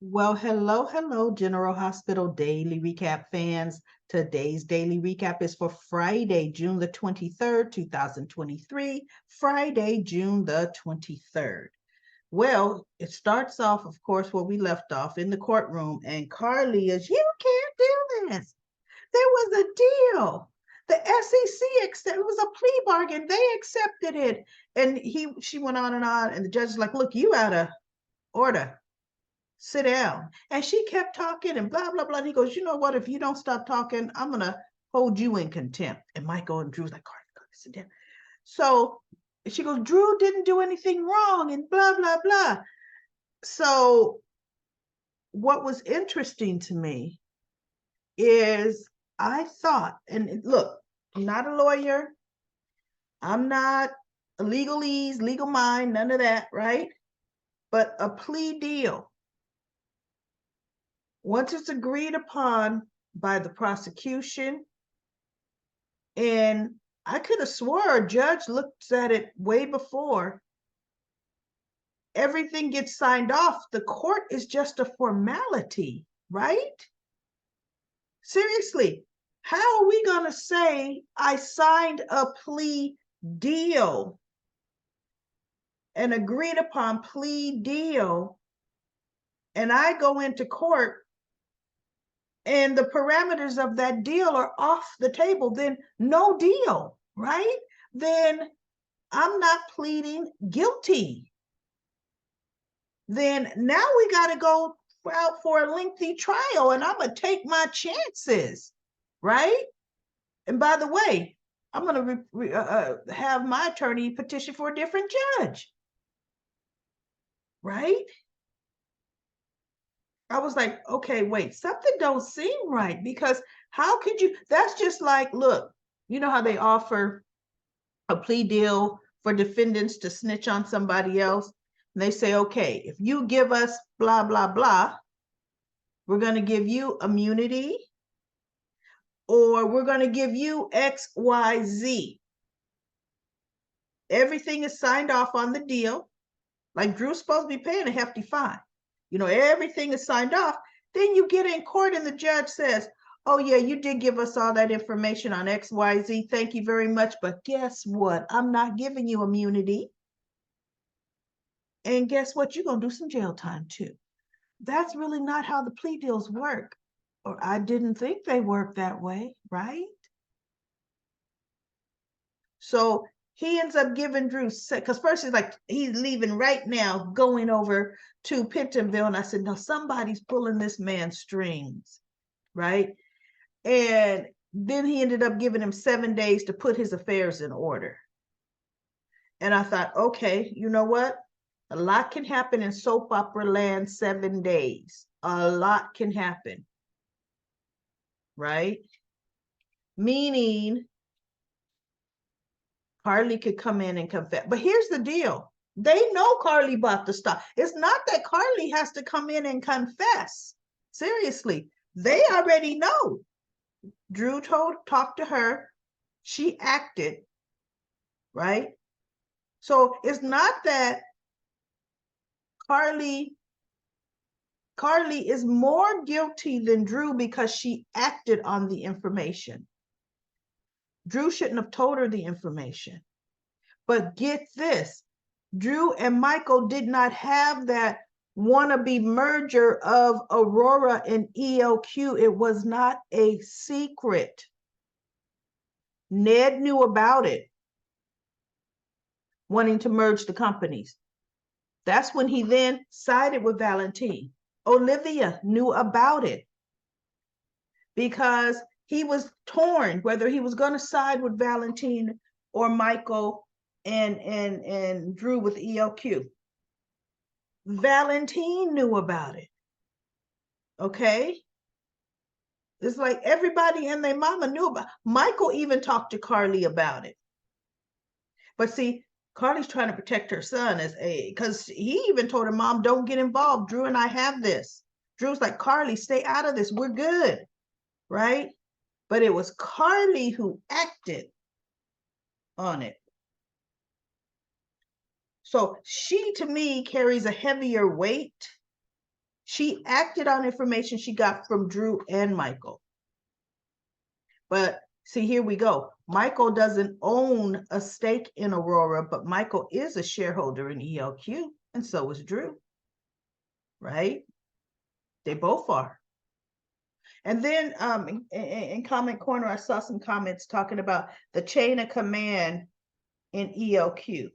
Well, hello, General Hospital Daily Recap fans. Today's daily recap is for Friday, June the 23rd, 2023. Friday, June the 23rd. Well, it starts off, of course, where we left off in the courtroom, and Carly is, you can't do this. There was a deal. The SEC accepted, it was a plea bargain. They accepted it. And she went on, and the judge is like, look, you out of order, sit down. And she kept talking and blah, blah, blah. And he goes, you know what? If you don't stop talking, I'm going to hold you in contempt. And Michael and Drew's like, Carly, sit down. So she goes, Drew didn't do anything wrong and blah, blah, blah. So what was interesting to me is I thought, and look, I'm not a lawyer. I'm not a legalese, legal mind, none of that, right? But a plea deal, once it's agreed upon by the prosecution, and I could have swore a judge looked at it way before everything gets signed off. The court is just a formality, right? Seriously, how are we going to say I signed a plea deal, an agreed upon plea deal, and I go into court and the parameters of that deal are off the table? Then no deal, right? Then I'm not pleading guilty. Then now we got to go out for a lengthy trial, and I'm going to take my chances, right? And by the way, I'm going to have my attorney petition for a different judge, right? I was like, okay, wait, something don't seem right, because how could you? That's just like, look, you know how they offer a plea deal for defendants to snitch on somebody else? And they say, okay, if you give us blah, blah, blah, we're going to give you immunity, or we're going to give you X, Y, Z. Everything is signed off on the deal. Like Drew's supposed to be paying a hefty fine. You know, everything is signed off. Then you get in court and the judge says, oh, yeah, you did give us all that information on X, Y, Z. Thank you very much. But guess what? I'm not giving you immunity. And guess what? You're going to do some jail time too. That's really not how the plea deals work. Or I didn't think they work that way, right? So he ends up giving Drew, because first he's like, he's leaving right now, going over to Pentonville. And I said, no, somebody's pulling this man's strings, right? And then he ended up giving him 7 days to put his affairs in order. And I thought, okay, you know what? A lot can happen in soap opera land, 7 days. A lot can happen, right? Meaning Carly could come in and confess. But here's the deal. They know Carly bought the stock. It's not that Carly has to come in and confess. Seriously, they already know. Drew talked to her. She acted, right? So it's not that Carly is more guilty than Drew because she acted on the information. Drew shouldn't have told her the information. But get this, Drew and Michael did not have that wannabe merger of Aurora and ELQ. It was not a secret. Ned knew about it, wanting to merge the companies. That's when he then sided with Valentine. Olivia knew about it because he was torn whether he was going to side with Valentine or Michael and Drew with ELQ. Valentine knew about it. Okay. It's like everybody and their mama knew about it. Michael even talked to Carly about it. But see, Carly's trying to protect her son because he even told her mom, don't get involved. Drew and I have this. Drew's like, Carly, stay out of this. We're good. Right? But it was Carly who acted on it. So she, to me, carries a heavier weight She acted on information she got from Drew and Michael. But see, here we go. Michael doesn't own a stake in Aurora, but Michael is a shareholder in ELQ, and so is Drew, right? They both are. And then in comment corner, I saw some comments talking about the chain of command in ELQ.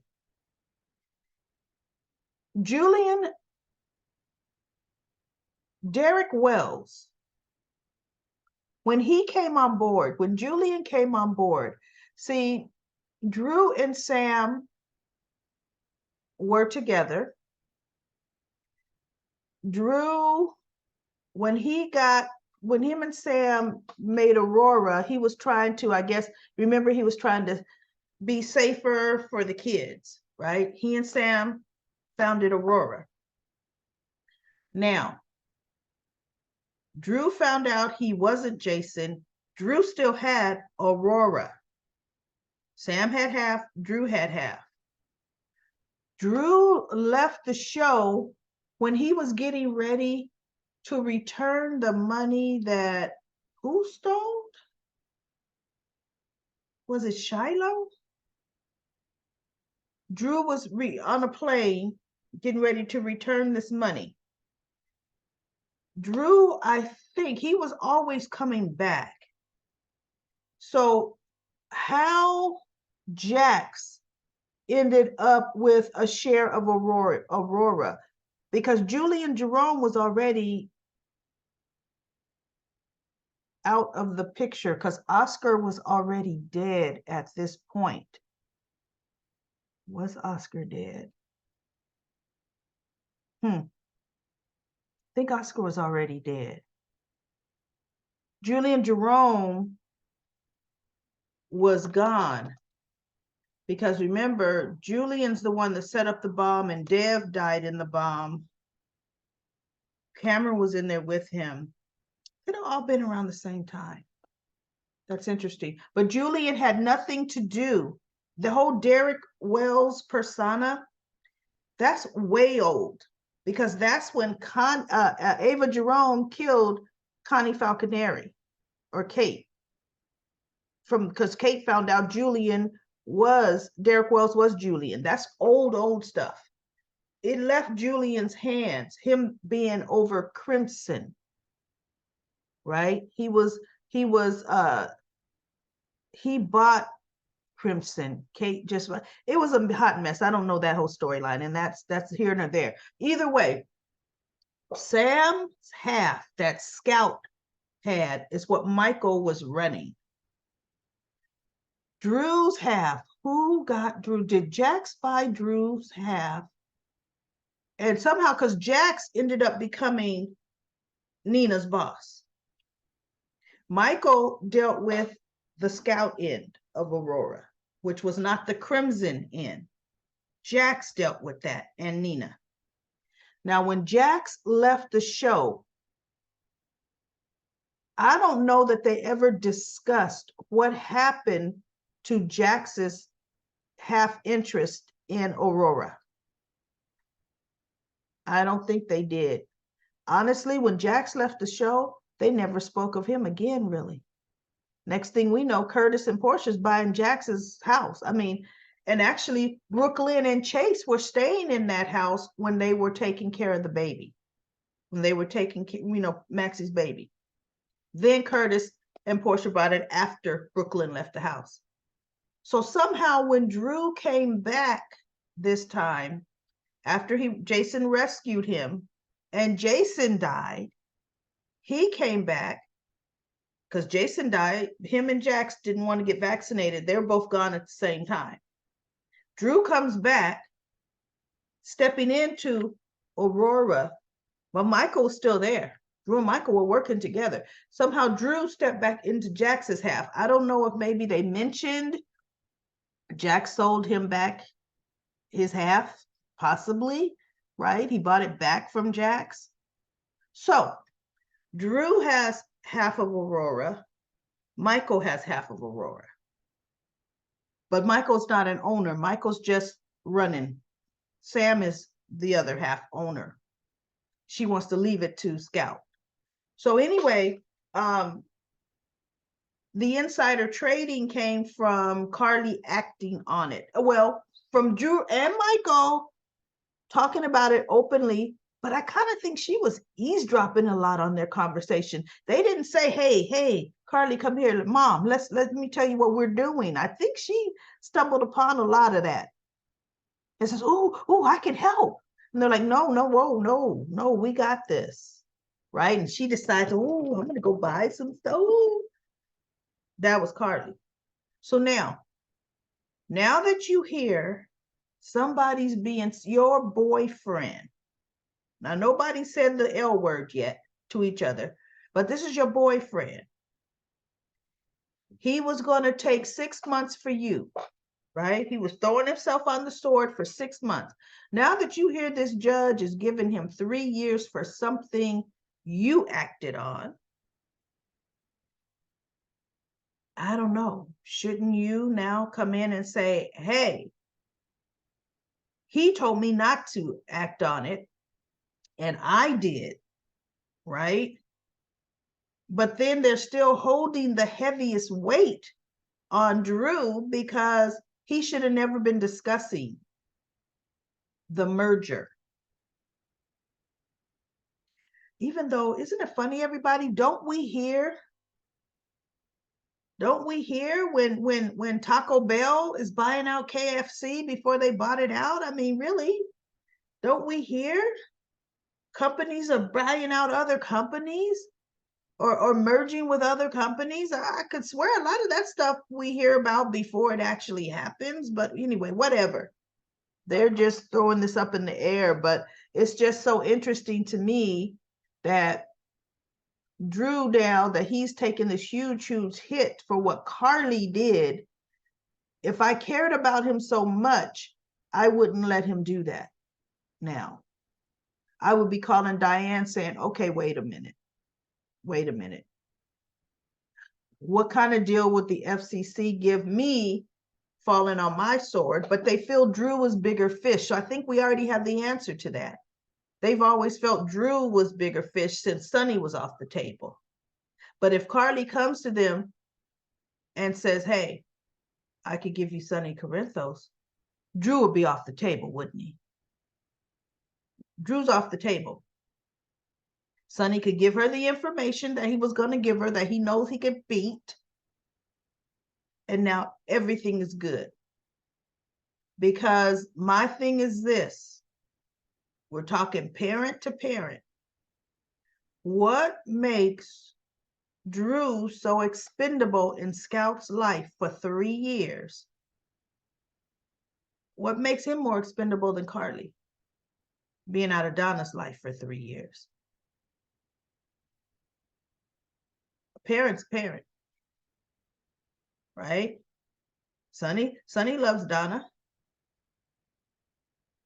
Derek Wells, when he came on board, when Julian came on board, see, Drew and Sam were together. Drew, when him and Sam made Aurora, he was trying to, I guess, remember, he was trying to be safer for the kids, right? He and Sam founded Aurora. Now, Drew found out he wasn't Jason. Drew still had Aurora. Sam had half, Drew had half. Drew left the show when he was getting ready to return the money that who stole? Was it Shiloh? Drew was on a plane getting ready to return this money. Drew, I think he was always coming back. So how Jax ended up with a share of Aurora, because Julian Jerome was already out of the picture because Oscar was already dead at this point. Was Oscar dead? I think Oscar was already dead. Julian Jerome was gone because remember, Julian's the one that set up the bomb and Dev died in the bomb. Cameron was in there with him. They'd all been around the same time. That's interesting. But Julian had nothing to do. The whole Derek Wells persona, that's way old because that's when Ava Jerome killed Connie Falconeri or Kate. Because Kate found out Derek Wells was Julian. That's old stuff. It left Julian's hands, him being over Crimson, right? He bought Crimson. Kate it was a hot mess. I don't know that whole storyline, and that's here and there. Either way, Sam's half that Scout had is what Michael was running. Drew's half, who got Drew? Did Jax buy Drew's half? And somehow, because Jax ended up becoming Nina's boss. Michael dealt with the Scout end of Aurora, which was not the Crimson end. Jax dealt with that and Nina. Now, when Jax left the show, I don't know that they ever discussed what happened to Jax's half interest in Aurora. I don't think they did. Honestly, when Jax left the show, they never spoke of him again, really. Next thing we know, Curtis and Portia's buying Jax's house. I mean, and actually, Brooklyn and Chase were staying in that house when they were taking care of the baby. When they were taking care, Maxie's baby. Then Curtis and Portia bought it after Brooklyn left the house. So somehow when Drew came back this time, after Jason rescued him and Jason died, he came back because Jason died. Him and Jax didn't want to get vaccinated. They were both gone at the same time. Drew comes back, stepping into Aurora, but Michael was still there. Drew and Michael were working together. Somehow Drew stepped back into Jax's half. I don't know if maybe they mentioned Jax sold him back his half, possibly, right? He bought it back from Jax. So Drew has half of Aurora. Michael has half of Aurora. But Michael's not an owner. Michael's just running. Sam is the other half owner. she wants to leave it to Scout. So anyway, the insider trading came from Carly acting on it. Well, from Drew and Michael talking about it openly, but I kind of think she was eavesdropping a lot on their conversation. They didn't say, hey, Carly, come here, Mom, let me tell you what we're doing. I think she stumbled upon a lot of that. And says, oh, I can help. And they're like, no, whoa, no, we got this. Right? And she decides, oh, I'm gonna go buy some stuff. Ooh. That was Carly. So now that you hear somebody's being your boyfriend, now nobody said the L word yet to each other, but this is your boyfriend. He was going to take 6 months for you, right? He was throwing himself on the sword for 6 months. Now that you hear this judge is giving him 3 years for something you acted on, I don't know. Shouldn't you now come in and say, hey, he told me not to act on it, and I did, right? But then they're still holding the heaviest weight on Drew because he should have never been discussing the merger. Even though, isn't it funny, everybody? Don't we hear when Taco Bell is buying out KFC before they bought it out? I mean, really? Don't we hear companies are buying out other companies or merging with other companies? I could swear a lot of that stuff we hear about before it actually happens. But anyway, whatever. They're just throwing this up in the air. But it's just so interesting to me that Drew now that he's taken this huge hit for what Carly did. If I cared about him so much, I wouldn't let him do that. Now, I would be calling Diane saying, okay, wait a minute. What kind of deal would the FCC give me falling on my sword? But they feel Drew was bigger fish. So I think we already have the answer to that. They've always felt Drew was bigger fish since Sonny was off the table. But if Carly comes to them and says, hey, I could give you Sonny Corinthos, Drew would be off the table, wouldn't he? Drew's off the table. Sonny could give her the information that he was going to give her that he knows he could beat. And now everything is good. Because my thing is this. We're talking parent to parent. What makes Drew so expendable in Scout's life for 3 years? What makes him more expendable than Carly? Being out of Donna's life for 3 years. A parent's parent, right? Sonny loves Donna.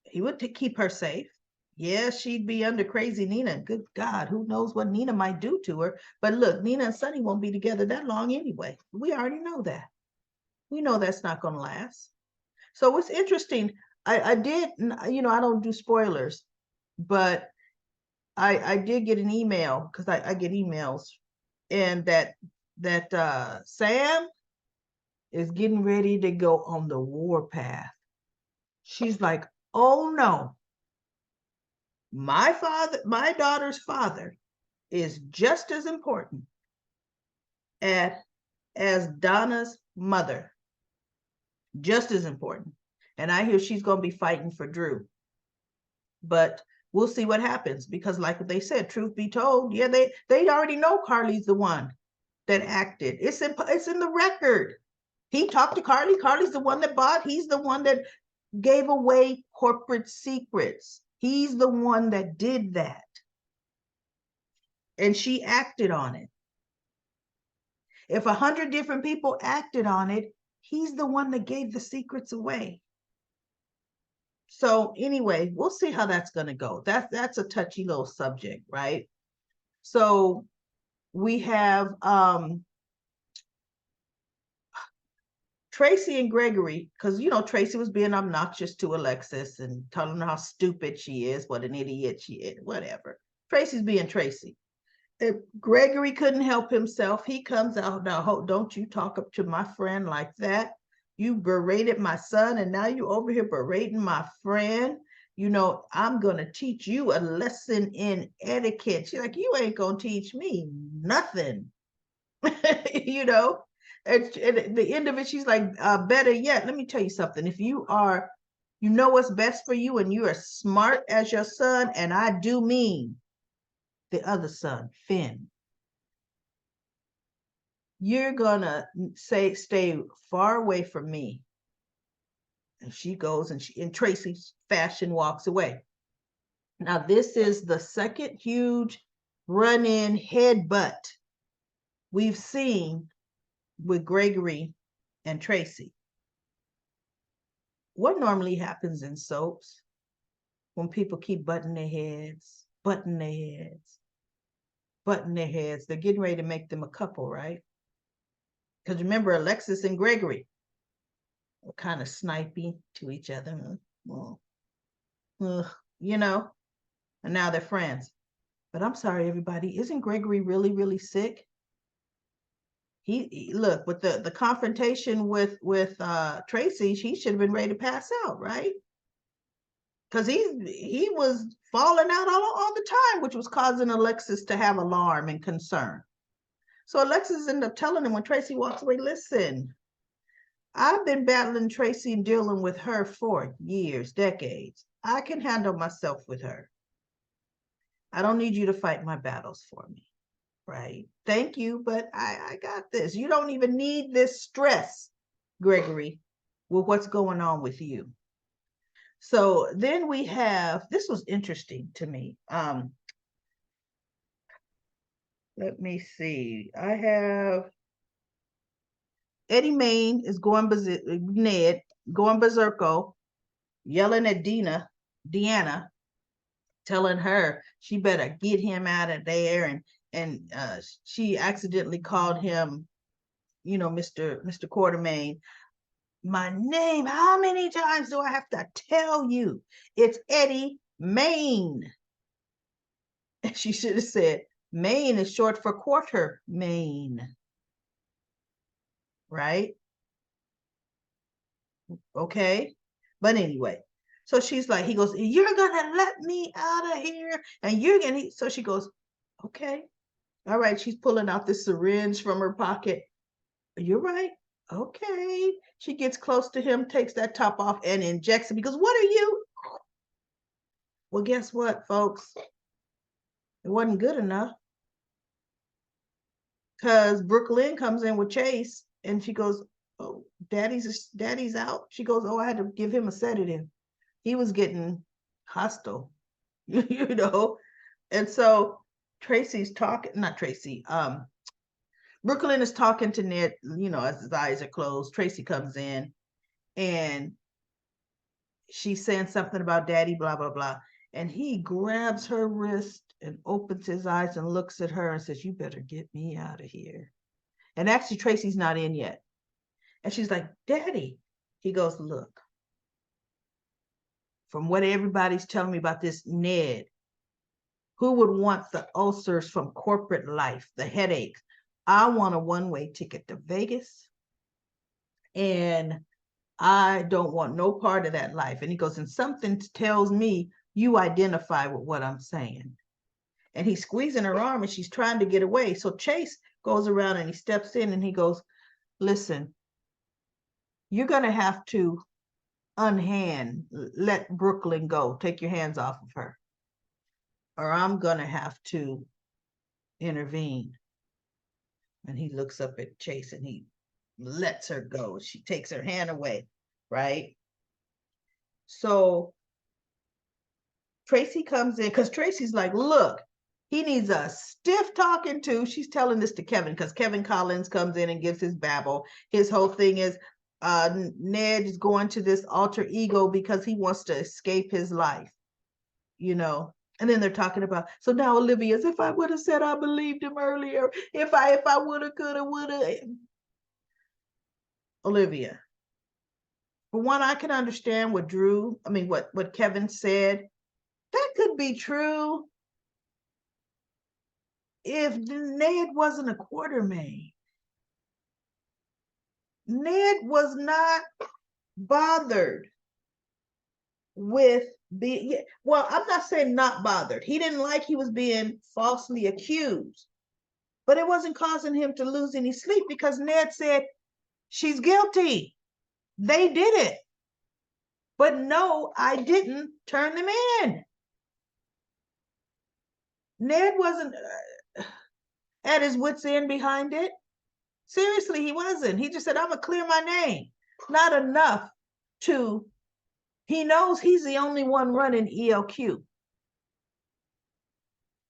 He would keep her safe. Yeah, she'd be under crazy Nina. Good God, who knows what Nina might do to her. But look, Nina and Sonny won't be together that long anyway. We already know that. We know that's not going to last. So it's interesting. I did, I don't do spoilers, but I did get an email because I get emails, and that Sam is getting ready to go on the warpath. She's like, oh no, my daughter's father is just as important as Donna's mother. Just as important. And I hear she's going to be fighting for Drew. But we'll see what happens, because like they said, truth be told, yeah, they already know Carly's the one that acted. It's in the record. He talked to Carly. Carly's the one that bought. He's the one that gave away corporate secrets. He's the one that did that. And she acted on it. If 100 different people acted on it, he's the one that gave the secrets away. So anyway, we'll see how that's going to go. That's a touchy little subject, right? So we have Tracy and Gregory, because Tracy was being obnoxious to Alexis and telling her how stupid she is, what an idiot she is, whatever. Tracy's being Tracy. If Gregory couldn't help himself, he comes out, now, don't you talk up to my friend like that. You berated my son, and now you over here berating my friend. You know, I'm going to teach you a lesson in etiquette. She's like, you ain't going to teach me nothing. You know, at the end of it, she's like, better yet, let me tell you something. If you are, you know what's best for you, and you are smart as your son, and I do mean the other son, Finn, you're gonna stay far away from me. And she goes, and in Tracy's fashion, walks away. Now, this is the second huge run-in headbutt we've seen with Gregory and Tracy. What normally happens in soaps when people keep butting their heads, they're getting ready to make them a couple, right? Because remember, Alexis and Gregory were kind of snipey to each other. You know, and now they're friends. But I'm sorry, everybody, isn't Gregory really, really sick? He look, with the confrontation with Tracy, he should have been ready to pass out, right? Because he was falling out all the time, which was causing Alexis to have alarm and concern. So Alexis ended up telling him when Tracy walks away, listen, I've been battling Tracy and dealing with her for years, decades. I can handle myself with her. I don't need you to fight my battles for me, right? Thank you, but I got this. You don't even need this stress, Gregory, with what's going on with you. So then we have, this was interesting to me. Let me see. I have Eddie Main is Ned going berserko, yelling at Deanna, telling her she better get him out of there, and she accidentally called him, you know, Mr. Quartermain. My name, how many times do I have to tell you? It's Eddie Main. And she should have said, Main is short for Quartermain, right? Okay. But anyway, so she's like, he goes, you're gonna let me out of here, and you're gonna, so she goes, okay, all right. She's pulling out this syringe from her pocket. You're right. Okay. She gets close to him, takes that top off, and injects him. Because what are you? Well, guess what, folks? It wasn't good enough. Because Brooklyn comes in with Chase, and she goes, oh, daddy's out. She goes, oh, I had to give him a sedative. He was getting hostile, you know. And so Tracy's talking, not Tracy, Brooklyn is talking to Ned, you know, as his eyes are closed. Tracy comes in, and she's saying something about daddy, blah, blah, blah. And he grabs her wrist and opens his eyes and looks at her and says, you better get me out of here. And actually, Tracy's not in yet. And she's like, daddy. He goes, look, from what everybody's telling me about this Ned, who would want the ulcers from corporate life, the headaches? I want a one-way ticket to Vegas, and I don't want no part of that life. And he goes, and something tells me you identify with what I'm saying. And he's squeezing her arm, and she's trying to get away. So Chase goes around and he steps in, and he goes, listen, you're going to have to let Brooklyn go. Take your hands off of her, or I'm going to have to intervene. And he looks up at Chase, and he lets her go. She takes her hand away, right? So Tracy comes in, because Tracy's like, look, he needs a stiff talking to. She's telling this to Kevin, because Kevin Collins comes in and gives his babble. His whole thing is Ned is going to this alter ego because he wants to escape his life, you know. And then they're talking about, so now Olivia's, if I would have said I believed him earlier, if I would have, could have, would have. Olivia, for one, I can understand what Kevin said. That could be true. if Ned wasn't a quartermain, Ned was not bothered with being, well, I'm not saying not bothered. He didn't like he was being falsely accused, but it wasn't causing him to lose any sleep because Ned said, she's guilty. They did it. But no, I didn't turn them in. Ned wasn't at his wit's end behind it. Seriously, he wasn't. He just said, I'm going to clear my name. Not enough to, he knows he's the only one running ELQ.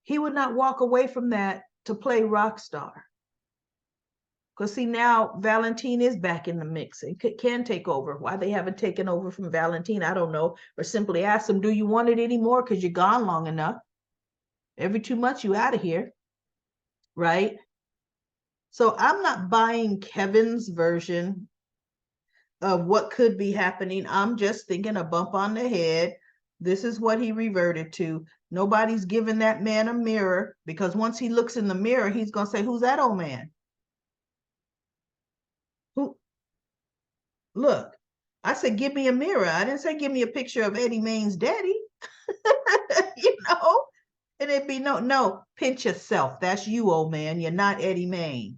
He would not walk away from that to play rock star. Because see, now Valentine is back in the mix and can take over. Why they haven't taken over from Valentine, I don't know. Or simply ask them, do you want it anymore? Because you're gone long enough. Every 2 months, you out of here. Right? So I'm not buying Kevin's version of what could be happening. I'm just thinking a bump on the head. This is what he reverted to. Nobody's giving that man a mirror because once he looks in the mirror, he's going to say, who's that old man? Who? Look, I said, give me a mirror. I didn't say, give me a picture of Eddie Main's daddy. You know, and it'd be no, pinch yourself. That's you, old man. You're not Eddie Main.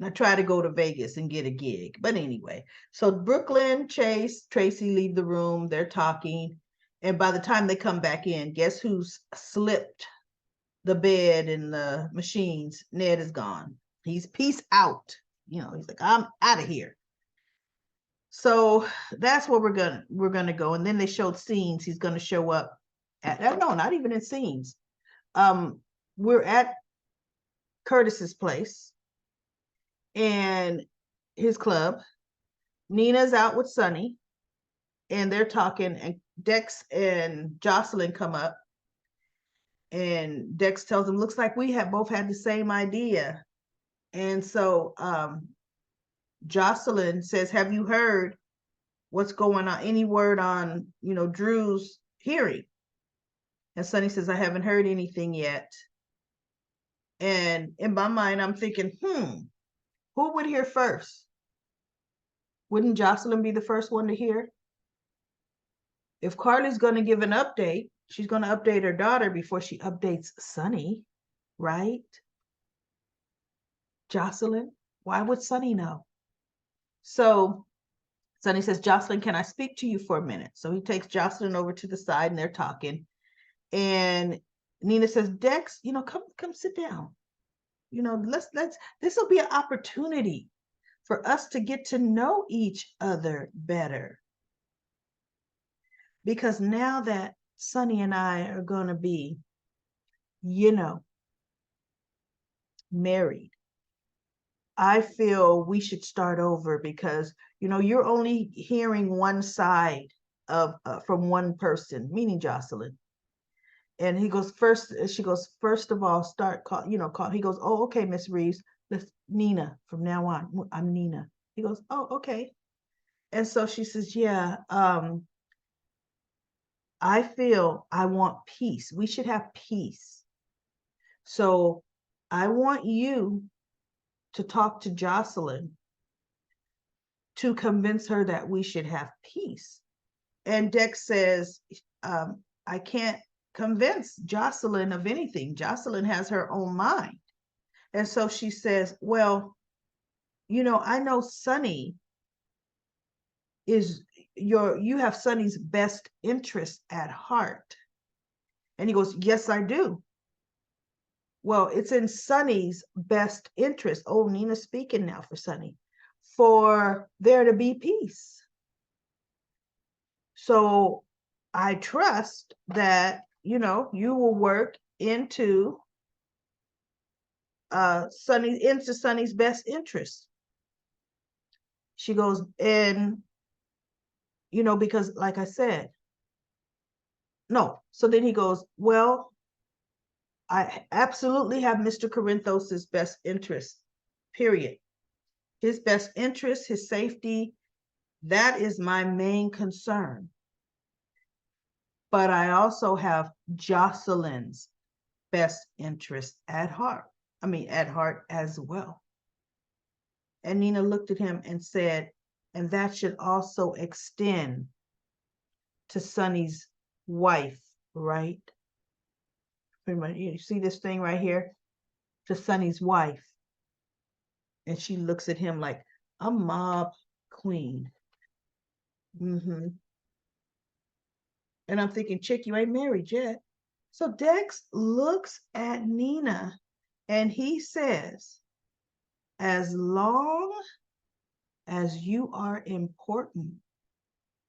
Now try to go to Vegas and get a gig. But anyway, so Brooklyn, Chase, Tracy leave the room. They're talking. And by the time they come back in, guess who's slipped the bed and the machines? Ned is gone. He's peace out. You know, he's like, I'm out of here. So that's where we're gonna go. And then they showed scenes. He's gonna show up at, no, not even in scenes. We're at Curtis's place and his club. Nina's out with Sonny and they're talking, and Dex and Jocelyn come up and Dex tells them, looks like we have both had the same idea. And so Jocelyn says, have you heard what's going on? Any word on, you know, Drew's hearing? And Sonny says, I haven't heard anything yet. And in my mind, I'm thinking, who would hear first? Wouldn't Jocelyn be the first one to hear? If Carly's going to give an update, she's going to update her daughter before she updates Sonny, right? Jocelyn, why would Sonny know? So Sonny says, Jocelyn, can I speak to you for a minute? So he takes Jocelyn over to the side and they're talking. And Nina says, Dex, you know, come sit down. You know, this will be an opportunity for us to get to know each other better. Because now that Sonny and I are going to be, you know, married, I feel we should start over because, you know, you're only hearing one side of from one person, meaning Jocelyn. And he goes, she goes, first of all, start call. He goes, oh, okay, Miss Reeves, let's Nina from now on. I'm Nina. He goes, oh, okay. And so she says, yeah, I feel I want peace. We should have peace. So I want you to talk to Jocelyn to convince her that we should have peace. And Dex says, I can't convince Jocelyn of anything. Jocelyn has her own mind. And so she says, well, you know, I know Sonny is you have Sonny's best interest at heart. And he goes, yes, I do. Well, it's in Sonny's best interest. Oh, Nina's speaking now for Sonny, for there to be peace. So I trust that, you know, you will work into Sonny's best interest. She goes, and, you know, because like I said, no. So then he goes, well, I absolutely have Mr. Corinthos's best interest, period. His best interest, his safety, that is my main concern. But I also have Jocelyn's best interest at heart. At heart as well. And Nina looked at him and said, and that should also extend to Sonny's wife, right? You see this thing right here? To Sonny's wife. And she looks at him like a mob queen. And I'm thinking, chick, you ain't married yet. So Dex looks at Nina and he says, as long as you are important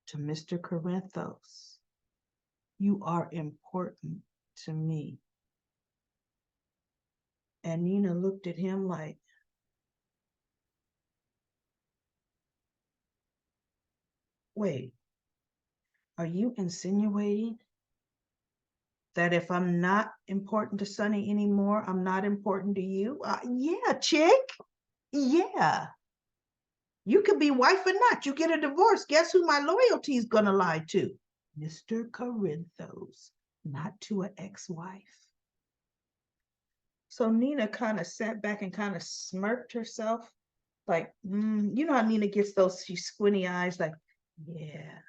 to Mr. Corinthos, you are important to me. And Nina looked at him like, wait, are you insinuating that if I'm not important to Sonny anymore, I'm not important to you? Yeah, chick. Yeah. You could be wife or not. You get a divorce. Guess who my loyalty is going to lie to? Mr. Corinthos, not to an ex-wife. So Nina kind of sat back and kind of smirked herself. Like, you know how Nina gets those squinty eyes like, yeah,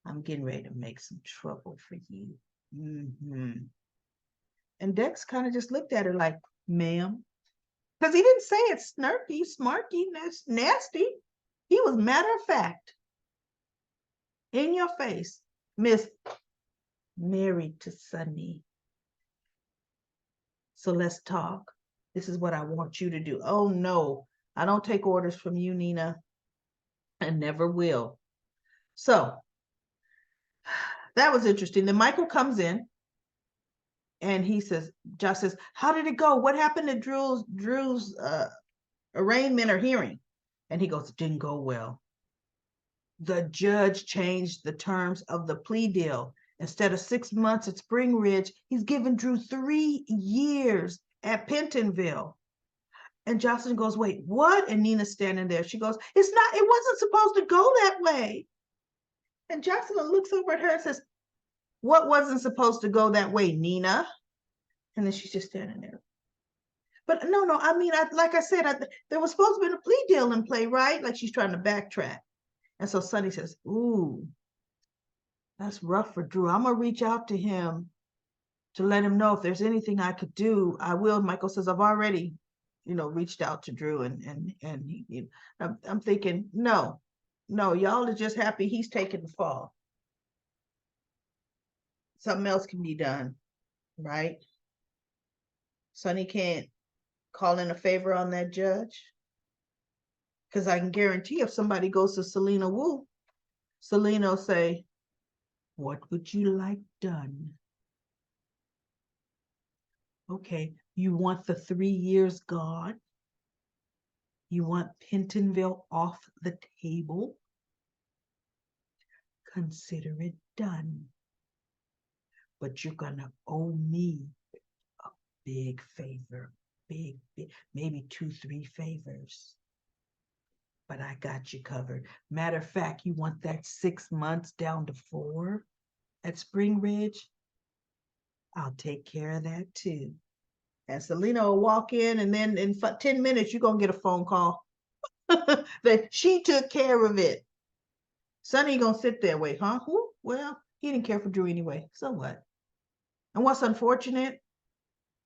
I'm getting ready to make some trouble for you. And Dex kind of just looked at her like, ma'am. Because he didn't say it snarky, smarky, nasty. He was matter of fact. In your face, Miss married to Sonny. So let's talk. This is what I want you to do. Oh no, I don't take orders from you, Nina. I never will. So that was interesting. Then Michael comes in and he says, Josh says, how did it go? What happened to Drew's arraignment or hearing? And he goes, it didn't go well. The judge changed the terms of the plea deal. Instead of 6 months at Spring Ridge, he's given Drew 3 years at Pentonville. And Jocelyn goes, wait, what? And Nina's standing there. She goes, it wasn't supposed to go that way. And Jocelyn looks over at her and says, what wasn't supposed to go that way, Nina? And then she's just standing there. But no, like I said, there was supposed to be a plea deal in play, right? Like she's trying to backtrack. And so Sonny says, ooh, that's rough for Drew. I'm going to reach out to him to let him know if there's anything I could do. I will. Michael says, I've already, reached out to Drew and I'm thinking, no, y'all are just happy he's taking the fall. Something else can be done, right? Sonny can't call in a favor on that judge. Because I can guarantee if somebody goes to Selena Wu, Selena will say, what would you like done? Okay, you want the 3 years gone? You want Pentonville off the table? Consider it done. But you're gonna owe me a big favor, big, maybe 2, 3 favors. But I got you covered. Matter of fact, you want that 6 months down to 4 at Spring Ridge? I'll take care of that too. And Selena will walk in, and then in 10 minutes, you're going to get a phone call that she took care of it. Sonny going to sit there, wait, huh? Who? Well, he didn't care for Drew anyway. So what? And what's unfortunate,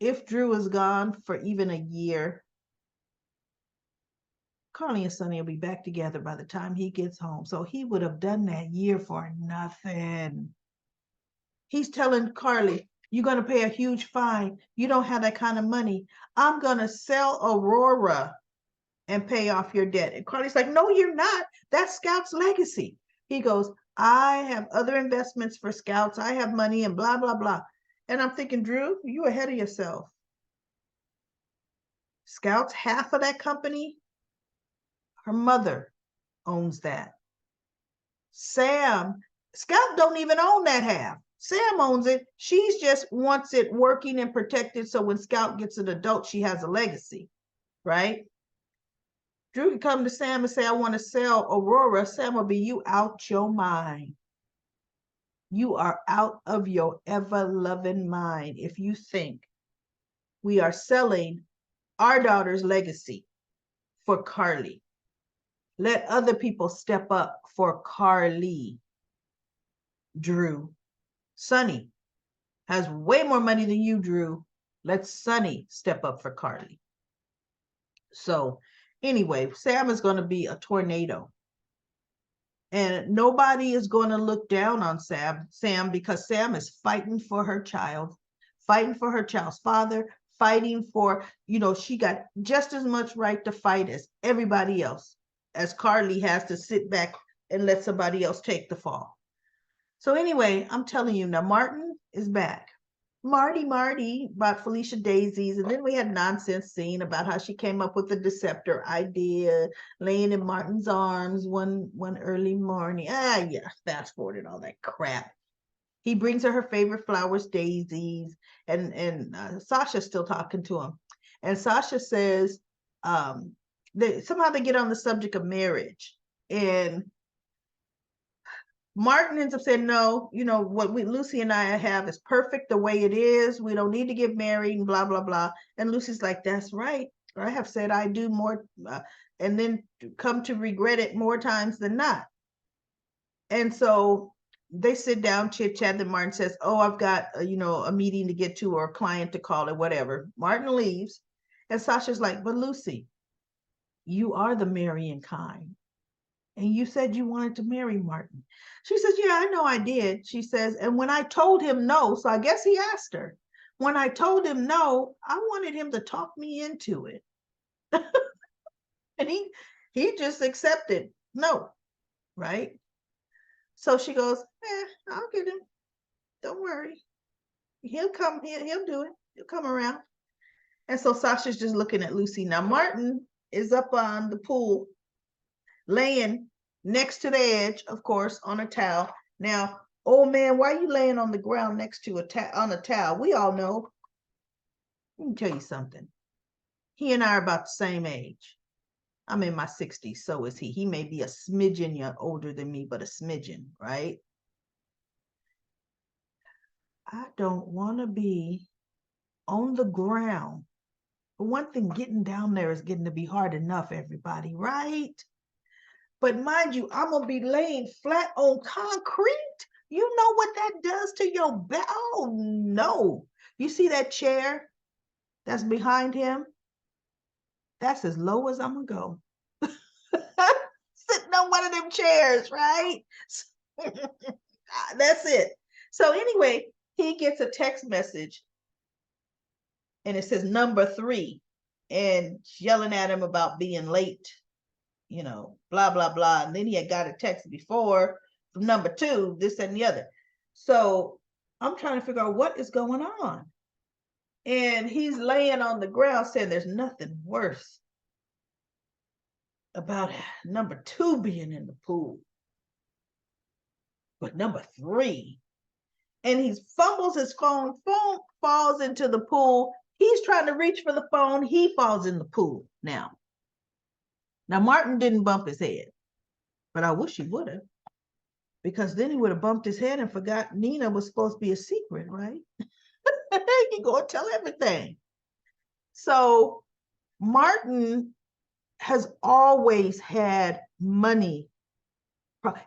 if Drew is gone for even a year, Carly and Sonny will be back together by the time he gets home. So he would have done that year for nothing. He's telling Carly, you're going to pay a huge fine. You don't have that kind of money. I'm going to sell Aurora and pay off your debt. And Carly's like, no, you're not. That's Scout's legacy. He goes, I have other investments for Scouts. I have money and blah, blah, blah. And I'm thinking, Drew, you ahead of yourself. Scouts, half of that company, her mother owns that. Sam, Scout don't even own that half. Sam owns it. She's just wants it working and protected so when Scout gets an adult, she has a legacy, right? Drew can come to Sam and say, I want to sell Aurora. Sam will be, you out your mind. You are out of your ever-loving mind if you think we are selling our daughter's legacy for Carly. Let other people step up for Carly. Drew. Sonny has way more money than you, Drew. Let Sonny step up for Carly. So anyway, Sam is going to be a tornado. And nobody is going to look down on Sam because Sam is fighting for her child, fighting for her child's father, fighting for, she got just as much right to fight as everybody else, as Carly has to sit back and let somebody else take the fall. So anyway, I'm telling you now, Martin is back. Marty about Felicia Daisies. And then we had nonsense scene about how she came up with the Deceptor idea, laying in Martin's arms one early morning. Yeah, fast forwarded all that crap. He brings her favorite flowers, daisies, and Sasha's still talking to him. And Sasha says, somehow they get on the subject of marriage. And Martin ends up saying, no, what Lucy and I have is perfect the way it is. We don't need to get married and blah, blah, blah. And Lucy's like, that's right. I have said I do more and then come to regret it more times than not. And so they sit down, chit chat. And Martin says, oh, I've got, a meeting to get to or a client to call or whatever. Martin leaves. And Sasha's like, but Lucy, you are the marrying kind. And you said you wanted to marry Martin. She says, yeah, I know I did. She says, and when I told him no, so I guess he asked her. When I told him no, I wanted him to talk me into it. And he just accepted no, right? So she goes, I'll get him. Don't worry. He'll come. He'll do it. He'll come around. And so Sasha's just looking at Lucy. Now Martin is up on the pool, laying next to the edge, of course, on a towel. Now, old man, why are you laying on the ground next to on a towel? We all know. Let me tell you something. He and I are about the same age. I'm in my 60s, so is he. He may be a smidgen older than me, but a smidgen, right? I don't want to be on the ground. For one thing, getting down there is getting to be hard enough, everybody, right? But mind you, I'm going to be laying flat on concrete. You know what that does to your back? Oh, no. You see that chair that's behind him? That's as low as I'm going to go. Sitting on one of them chairs, right? That's it. So anyway, he gets a text message and it says number 3 and yelling at him about being late, blah, blah, blah. And then he had got a text before from number 2, this and the other. So I'm trying to figure out what is going on. And he's laying on the ground saying there's nothing worse about number 2 being in the pool. But number 3, and he fumbles his phone falls into the pool. He's trying to reach for the phone. He falls in the pool now. Now, Martin didn't bump his head, but I wish he would have, because then he would have bumped his head and forgot Nina was supposed to be a secret, right? He go and tell everything. So Martin has always had money.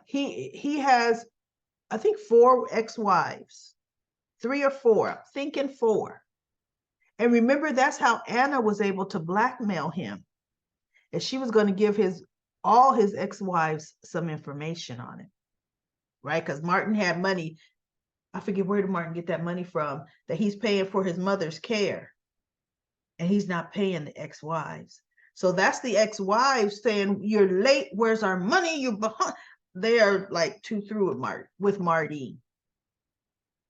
He has, I think, 4 ex-wives, 3 or 4, thinking 4. And remember, that's how Anna was able to blackmail him. And she was going to give all his ex-wives some information on it, right? Because Martin had money. I forget where did Martin get that money from, that he's paying for his mother's care. And he's not paying the ex-wives. So that's the ex-wives saying, you're late. Where's our money? You're behind. They are like too through with Marty.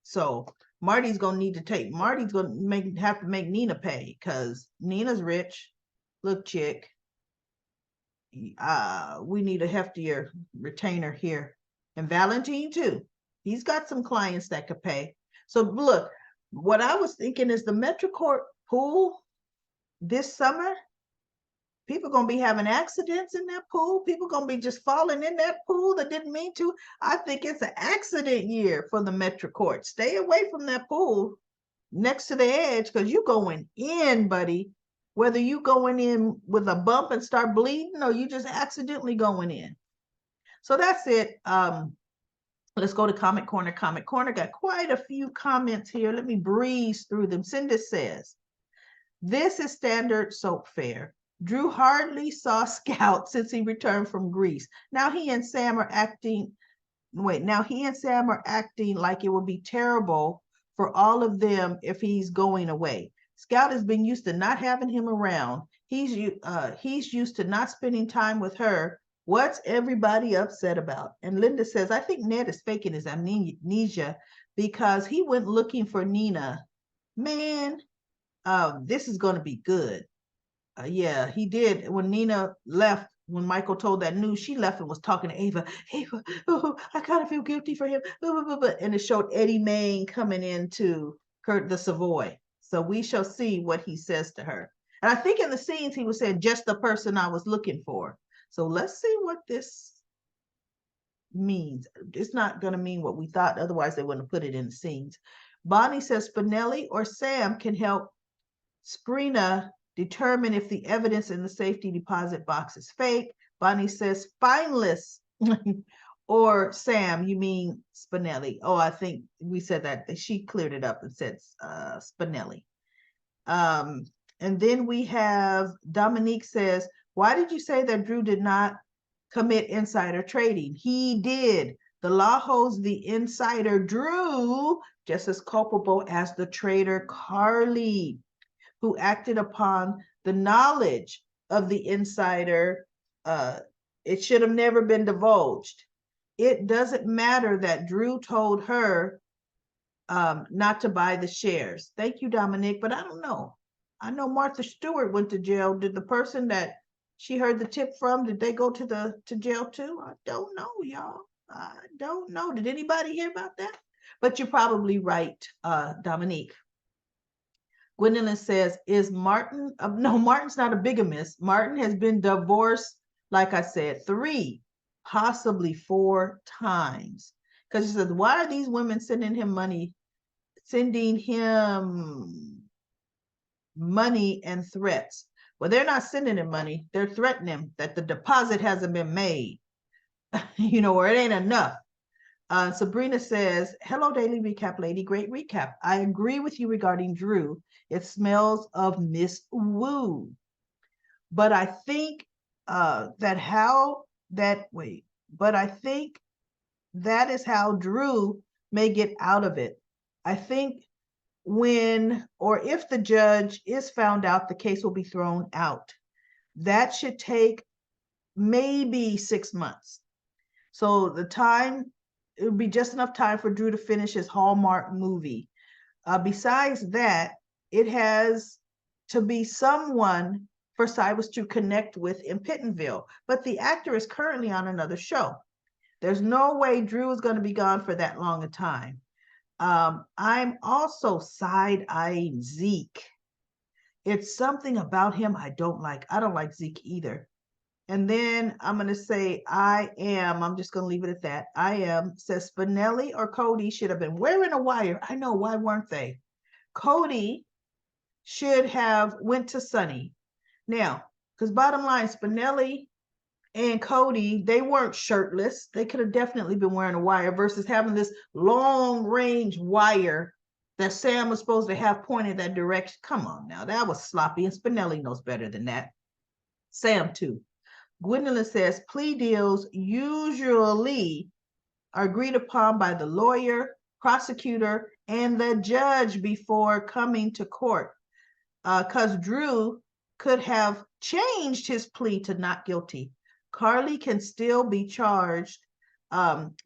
So Marty's going to have to make Nina pay, because Nina's rich. Look, chick. We need a heftier retainer here. And Valentine too. He's got some clients that could pay. So look, what I was thinking is the MetroCourt pool this summer People gonna be having accidents in that pool. People gonna be just falling in that pool that didn't mean to. I think it's an accident year for the Metro Court. Stay away from that pool next to the edge because you going in, buddy. Whether you going in with a bump and start bleeding or you just accidentally going in. So that's it. Let's go to Comment Corner. Comment Corner got quite a few comments here. Let me breeze through them. Cindy says, this is standard soap fare. Drew hardly saw Scout since he returned from Greece. Now he and Sam are acting like it would be terrible for all of them if he's going away. Scout has been used to not having him around. He's used to not spending time with her. What's everybody upset about? And Linda says, I think Ned is faking his amnesia because he went looking for Nina. Man, this is going to be good. Yeah, he did. When Nina left, when Michael told that news, she left and was talking to Ava. Ava, oh, I kind of feel guilty for him. And it showed Eddie Main coming into the Savoy. So we shall see what he says to her. And I think in the scenes he was saying, just the person I was looking for. So let's see what this means. It's not going to mean what we thought. Otherwise, they wouldn't have put it in the scenes. Bonnie says Spinelli or Sam can help Sprina determine if the evidence in the safety deposit box is fake. Bonnie says spineless or Sam, you mean Spinelli. Oh, I think we said that. She cleared it up and said Spinelli. And then we have Dominique says, why did you say that Drew did not commit insider trading? He did. The law holds the insider Drew just as culpable as the trader Carly, who acted upon the knowledge of the insider. It should have never been divulged. It doesn't matter that Drew told her not to buy the shares. Thank you, Dominic, but I don't know. I know Martha Stewart went to jail. Did the person that she heard the tip from, did they go to jail too? I don't know, y'all. I don't know. Did anybody hear about that? But you're probably right, Dominique. Gwendolyn says, is Martin, no, Martin's not a bigamist. Martin has been divorced, like I said, 3, possibly 4 times. Because she says, why are these women sending him money and threats? Well, they're not sending him money. They're threatening him that the deposit hasn't been made, or it ain't enough. Sabrina says, hello, Daily Recap Lady. Great recap. I agree with you regarding Drew. It smells of Miss Wu. But I think that is how Drew may get out of it. I think if the judge is found out, the case will be thrown out. That should take maybe 6 months. So it would be just enough time for Drew to finish his Hallmark movie. Besides that, it has to be someone for Cyrus to connect with in Pittenville. But the actor is currently on another show. There's no way Drew is going to be gone for that long a time. I'm also side-eyeing Zeke. It's something about him I don't like. I don't like Zeke either. And then I'm going to say I'm just going to leave it at that. Says Spinelli or Cody should have been wearing a wire. I know, why weren't they? Cody should have went to Sonny. Now, because bottom line, Spinelli and Cody, they weren't shirtless. They could have definitely been wearing a wire versus having this long range wire that Sam was supposed to have pointed that direction. Come on now, that was sloppy, and Spinelli knows better than that. Sam too. Gwendolyn says plea deals usually are agreed upon by the lawyer, prosecutor, and the judge before coming to court. Because Drew could have changed his plea to not guilty. Carly can still be charged.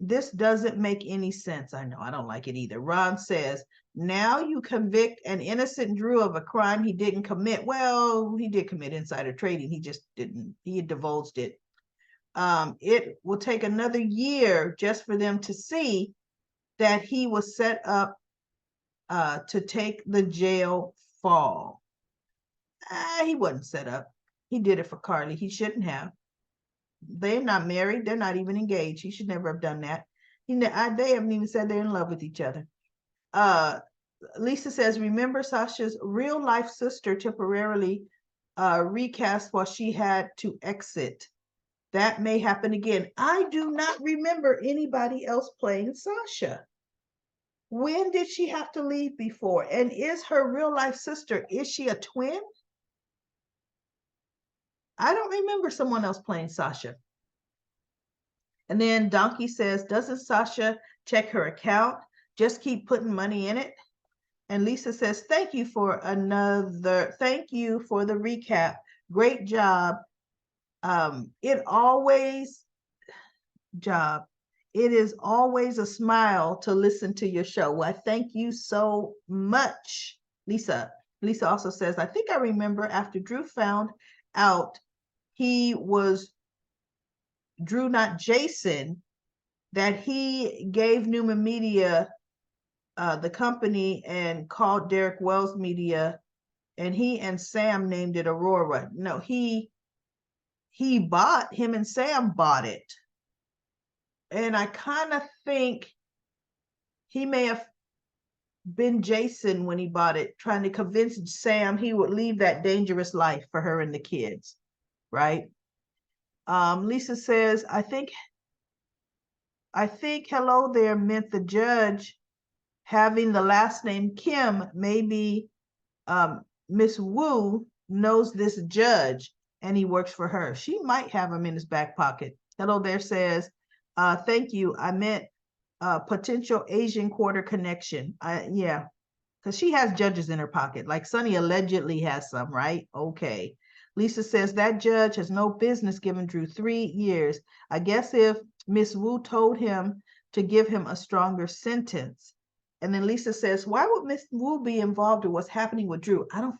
This doesn't make any sense. I know, I don't like it either. Ron says, now you convict an innocent Drew of a crime he didn't commit. Well, he did commit insider trading. He just didn't. He divulged it. It will take another year just for them to see that he was set up to take the jail fall. He wasn't set up. He did it for Carly. He shouldn't have. They're not married. They're not even engaged. He should never have done that. They haven't even said they're in love with each other. Lisa says, remember Sasha's real life sister temporarily recast while she had to exit. That may happen again. I do not remember anybody else playing Sasha. When did she have to leave before? And is her real life sister, is she a twin? I don't remember someone else playing Sasha. And then Donkey says, doesn't Sasha check her account? Just keep putting money in it. And Lisa says, thank you for the recap. Great job. It is always a smile to listen to your show. Well, thank you so much, Lisa. Lisa also says, I think I remember after Drew found out he was Drew, not Jason, that he gave Newman Media the company and called Derek Wells Media, and he and Sam named it Aurora. No, him and Sam bought it. And I kind of think he may have been Jason when he bought it, trying to convince Sam he would leave that dangerous life for her and the kids, right? Lisa says, I think hello there meant the judge having the last name Kim. Maybe Miss Wu knows this judge and he works for her. She might have him in his back pocket. Hello there says, thank you. I meant potential Asian Quarter connection. Yeah, because she has judges in her pocket. Like Sonny allegedly has some, right? Okay. Lisa says that judge has no business giving Drew 3 years. I guess if Miss Wu told him to give him a stronger sentence. And then Lisa says, why would Miss Wu be involved in what's happening with Drew? I don't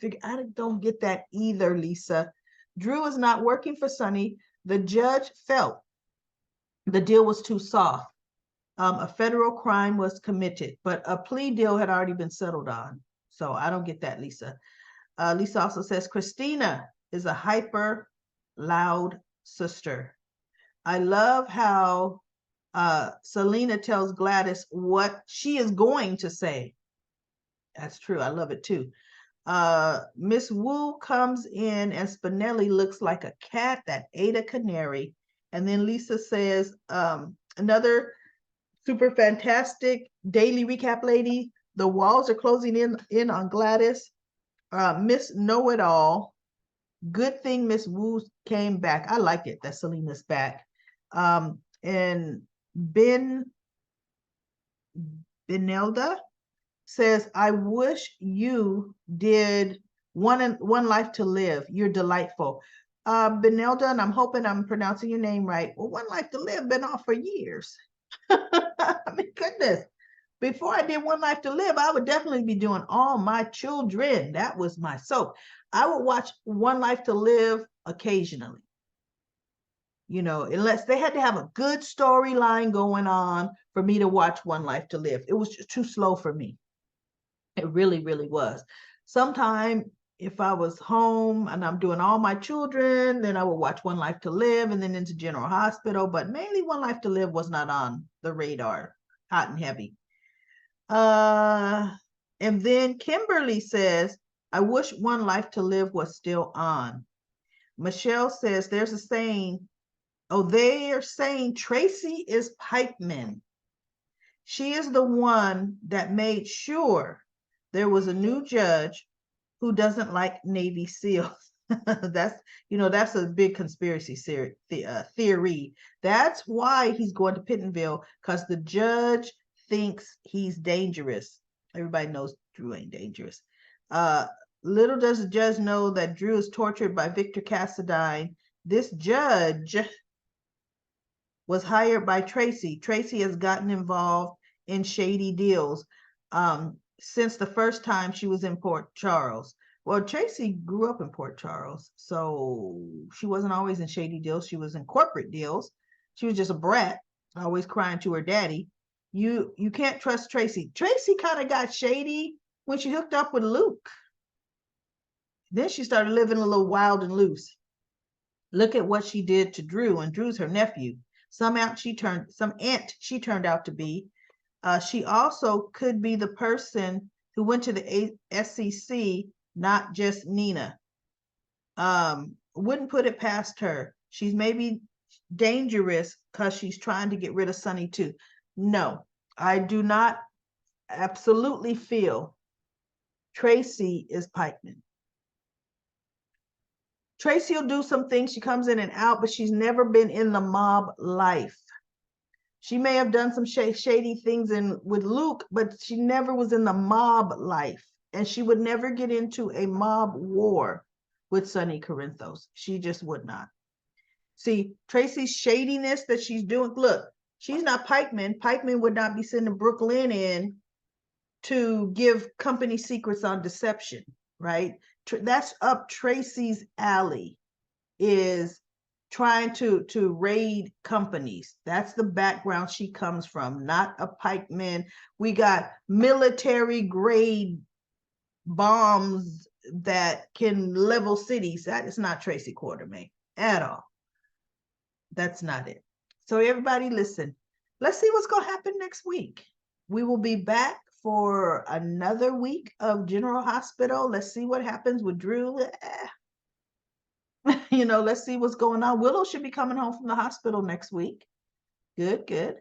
get that either, Lisa. Drew is not working for Sonny. The judge felt the deal was too soft. A federal crime was committed, but a plea deal had already been settled on. So I don't get that, Lisa. Lisa also says, Christina is a hyper loud sister. I love how Selena tells Gladys what she is going to say. That's true. I love it too. Miss Wu comes in and Spinelli looks like a cat that ate a canary. And then Lisa says, another super fantastic daily recap lady. The walls are closing in on Gladys. Miss Know-It-All. Good thing Miss Wu came back. I like it that Selena's back. And Benelda says, I wish you did one Life to Live. You're delightful. Benelda, and I'm hoping I'm pronouncing your name right. Well, One Life to Live been off for years. I mean, goodness. Before I did One Life to Live, I would definitely be doing All My Children. That was my soap. I would watch One Life to Live occasionally. You know, unless they had to have a good storyline going on for me to watch One Life to Live. It was just too slow for me. It really, really was. Sometime if I was home and I'm doing All My Children, then I would watch One Life to Live and then into General Hospital, but mainly One Life to Live was not on the radar, hot and heavy. And then Kimberly says, I wish One Life to Live was still on. Michelle says, there's a saying, they are saying Tracy is Pipeman. She is the one that made sure there was a new judge who doesn't like Navy SEALs. that's a big conspiracy theory. That's why he's going to Pittenville, because the judge thinks he's dangerous. Everybody knows Drew ain't dangerous. Little does the judge know that Drew is tortured by Victor Cassadine. This judge was hired by Tracy. Tracy has gotten involved in shady deals since the first time she was in Port Charles. Well, Tracy grew up in Port Charles, so she wasn't always in shady deals. She was in corporate deals. She was just a brat, always crying to her daddy. You can't trust Tracy. Tracy kind of got shady when she hooked up with Luke. Then she started living a little wild and loose. Look at what she did to Drew, and Drew's her nephew. Some aunt she turned out to be. She also could be the person who went to the SEC, not just Nina. Wouldn't put it past her. She's maybe dangerous because she's trying to get rid of Sonny too. No, I do not absolutely feel Tracy is Pikeman. Tracy will do some things. She comes in and out, but she's never been in the mob life. She may have done some shady things with Luke, but she never was in the mob life. And she would never get into a mob war with Sonny Corinthos. She just would not. See, Tracy's shadiness that she's doing, look, she's not Pikeman. Pikeman would not be sending Brooklyn in to give company secrets on deception, right? That's up Tracy's alley, is trying to raid companies. That's the background she comes from, not a pikeman. We got military grade bombs that can level cities. That is not Tracy Quartermain at all. That's not it. So everybody listen, let's see what's going to happen next week. We will be back for another week of General Hospital. Let's see what happens with Drew. Let's see what's going on. Willow should be coming home from the hospital next week. Good, good.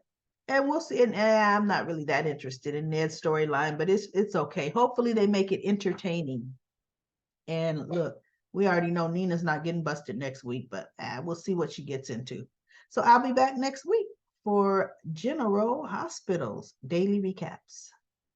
And we'll see. And I'm not really that interested in Ned's storyline, but it's okay. Hopefully they make it entertaining. And look, we already know Nina's not getting busted next week, but we'll see what she gets into. So I'll be back next week for General Hospital's daily recaps.